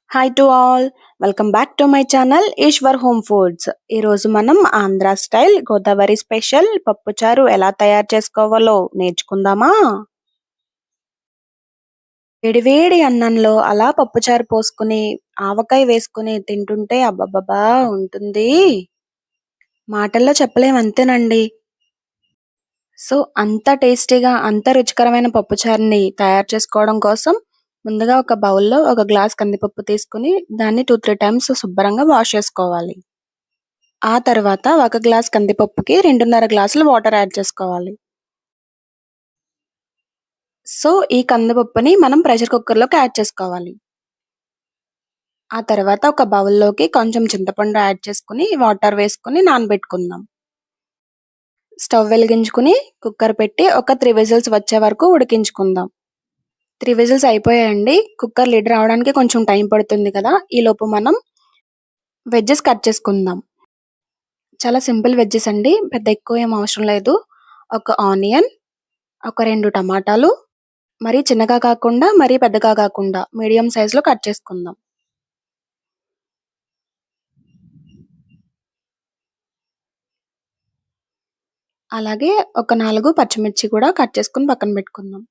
Hi to all, welcome back to my channel Eshwar home foods. ఈరోజు మనం Andhra style Godavari special పప్పుచారు ఎలా తయారు చేసుకోవాలో నేర్చుకుందామా. వేడివేడి అన్నంలో అలా పప్పుచారు పోసుకుని ఆవకాయ వేసుకుని తింటుంటే అబ్బబ్బబ్బా ఉంటుంది. మాటల్లో చెప్పలేం, అంతేనండి. సో అంత టేస్టీగా అంత రుచికరమైన పప్పుచారుని తయారు చేసుకోవడం కోసం ముందుగా ఒక బౌల్లో ఒక గ్లాస్ కందిపప్పు తీసుకుని దాన్ని 2-3 టైమ్స్ శుభ్రంగా వాష్ చేసుకోవాలి. ఆ తర్వాత ఒక గ్లాస్ కందిపప్పుకి 2.5 గ్లాసులు వాటర్ యాడ్ చేసుకోవాలి. సో ఈ కందిపప్పుని మనం ప్రెషర్ కుక్కర్లోకి యాడ్ చేసుకోవాలి. ఆ తర్వాత ఒక బౌల్లోకి కొంచెం చింతపండు యాడ్ చేసుకుని వాటర్ వేసుకుని నానబెట్టుకుందాం. స్టవ్ వెలిగించుకుని కుక్కర్ పెట్టి ఒక 3 విజిల్స్ వచ్చే వరకు ఉడికించుకుందాం. 3 విజిల్స్ అయిపోయాయండి. కుక్కర్ లిడ్ రావడానికి కొంచెం టైం పడుతుంది కదా, ఈలోపు మనం వెజ్జెస్ కట్ చేసుకుందాం. చాలా సింపుల్ వెజ్జెస్ అండి, పెద్ద ఎక్కువ ఏం అవసరం లేదు. ఒక ఆనియన్, ఒక 2 టమాటాలు, మరీ చిన్నగా కాకుండా మరీ పెద్దగా కాకుండా మీడియం సైజులో కట్ చేసుకుందాం. అలాగే ఒక 4 పచ్చిమిర్చి కూడా కట్ చేసుకుని పక్కన పెట్టుకుందాం.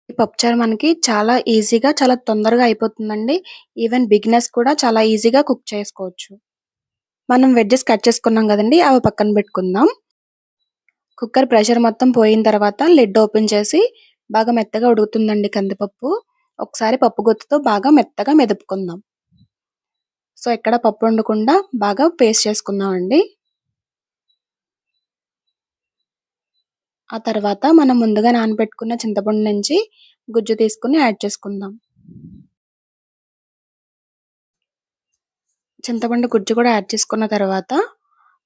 ఈ పప్పుచారు మనకి చాలా ఈజీగా చాలా తొందరగా అయిపోతుందండి. ఈవెన్ బిగినర్స్ కూడా చాలా ఈజీగా కుక్ చేసుకోవచ్చు. మనం వెజ్జెస్ కట్ చేసుకున్నాం కదండి, అవి పక్కన పెట్టుకుందాం. కుక్కర్ ప్రెషర్ మొత్తం పోయిన తర్వాత లిడ్ ఓపెన్ చేసి బాగా మెత్తగా ఉడుకుతుందండి కందిపప్పు. ఒకసారి పప్పు గుత్తితో బాగా మెత్తగా మెదుపుకుందాం. సో ఎక్కడ పప్పు ఉండకుండా బాగా పేస్ట్ చేసుకుందాం అండి. ఆ తర్వాత మనం ముందుగా నానబెట్టుకున్న చింతపండు నుంచి గుజ్జు తీసుకుని యాడ్ చేసుకుందాం. చింతపండు గుజ్జు కూడా యాడ్ చేసుకున్న తర్వాత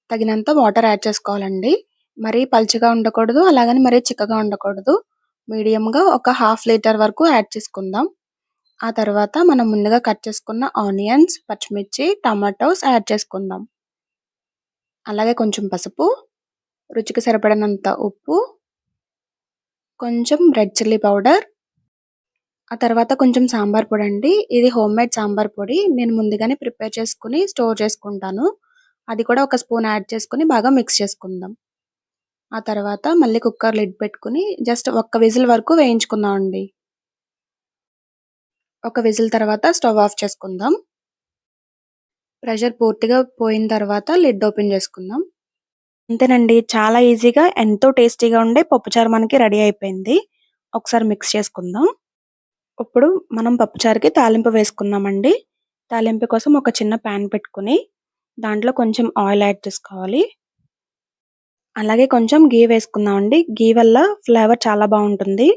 తగినంత వాటర్ యాడ్ చేసుకోవాలండి. మరీ పల్చగా ఉండకూడదు, అలాగని మరీ చిక్కగా ఉండకూడదు. మీడియంగా ఒక 1/2 లీటర్ వరకు యాడ్ చేసుకుందాం. ఆ తర్వాత మనం ముందుగా కట్ చేసుకున్న ఆనియన్స్, పచ్చిమిర్చి, టమాటోస్ యాడ్ చేసుకుందాం. అలాగే కొంచెం పసుపు, రుచికి సరిపడినంత ఉప్పు, కొంచెం రెడ్ చిల్లీ పౌడర్, ఆ తర్వాత కొంచెం సాంబార్ పొడి అండి. ఇది హోమ్ మేడ్ సాంబార్ పొడి, నేను ముందుగానే ప్రిపేర్ చేసుకుని స్టోర్ చేసుకుంటాను. అది కూడా ఒక స్పూన్ యాడ్ చేసుకుని బాగా మిక్స్ చేసుకుందాం. ఆ తర్వాత మళ్ళీ కుక్కర్ లిడ్ పెట్టుకుని జస్ట్ ఒక్క విజిల్ వరకు వేయించుకుందాం అండి. ఒక విజిల్ తర్వాత స్టవ్ ఆఫ్ చేసుకుందాం. ప్రెషర్ పూర్తిగా పోయిన తర్వాత లిడ్ ఓపెన్ చేసుకుందాం. అంతేనండి, చాలా ఈజీగా ఎంతో టేస్టీగా ఉండే పప్పుచారు మనకి రెడీ అయిపోయింది. ఒకసారి మిక్స్ చేసుకుందాం. ఇప్పుడు మనం పప్పుచారుకి తాలింపు వేసుకుందామండి. తాలింపు కోసం ఒక చిన్న ప్యాన్ పెట్టుకుని దాంట్లో కొంచెం ఆయిల్ యాడ్ చేసుకోవాలి. అలాగే కొంచెం గీ వేసుకుందామండి. గీ వల్ల ఫ్లేవర్ చాలా బాగుంటుంది.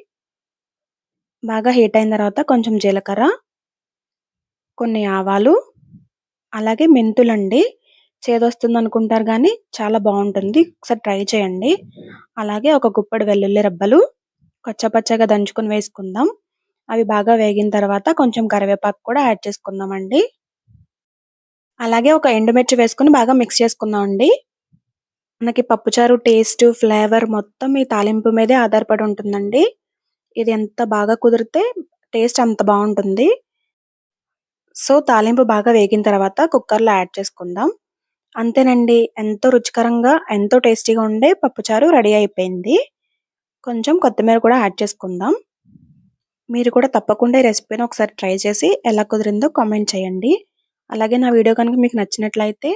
బాగా హీట్ అయిన తర్వాత కొంచెం జీలకర్ర, కొన్ని ఆవాలు, అలాగే మెంతులండి. చేదొస్తుంది అనుకుంటారు కానీ చాలా బాగుంటుంది, ఒకసారి ట్రై చేయండి. అలాగే ఒక గుప్పెడు వెల్లుల్లి రెబ్బలు కచ్చపచ్చగా దంచుకొని వేసుకుందాం. అవి బాగా వేగిన తర్వాత కొంచెం కరివేపాకు కూడా యాడ్ చేసుకుందామండి. అలాగే ఒక ఎండుమిర్చి వేసుకుని బాగా మిక్స్ చేసుకుందాం అండి. మనకి పప్పుచారు టేస్ట్, ఫ్లేవర్ మొత్తం ఈ తాలింపు మీదే ఆధారపడి ఉంటుందండి. ఇది ఎంత బాగా కుదిరితే టేస్ట్ అంత బాగుంటుంది. సో తాలింపు బాగా వేగిన తర్వాత కుక్కర్లో యాడ్ చేసుకుందాం. అంతేనండి, ఎంతో రుచికరంగా ఎంతో టేస్టీగా ఉండే పప్పుచారు రెడీ అయిపోయింది. కొంచెం కొత్తిమీర కూడా యాడ్ చేసుకుందాం. మీరు కూడా తప్పకుండా ఈ రెసిపీని ఒకసారి ట్రై చేసి ఎలా కుదిరిందో కామెంట్ చేయండి. అలాగే నా వీడియో కనుక మీకు నచ్చినట్లయితే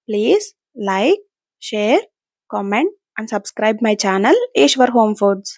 please like, share, comment and subscribe my channel Eshwar home foods.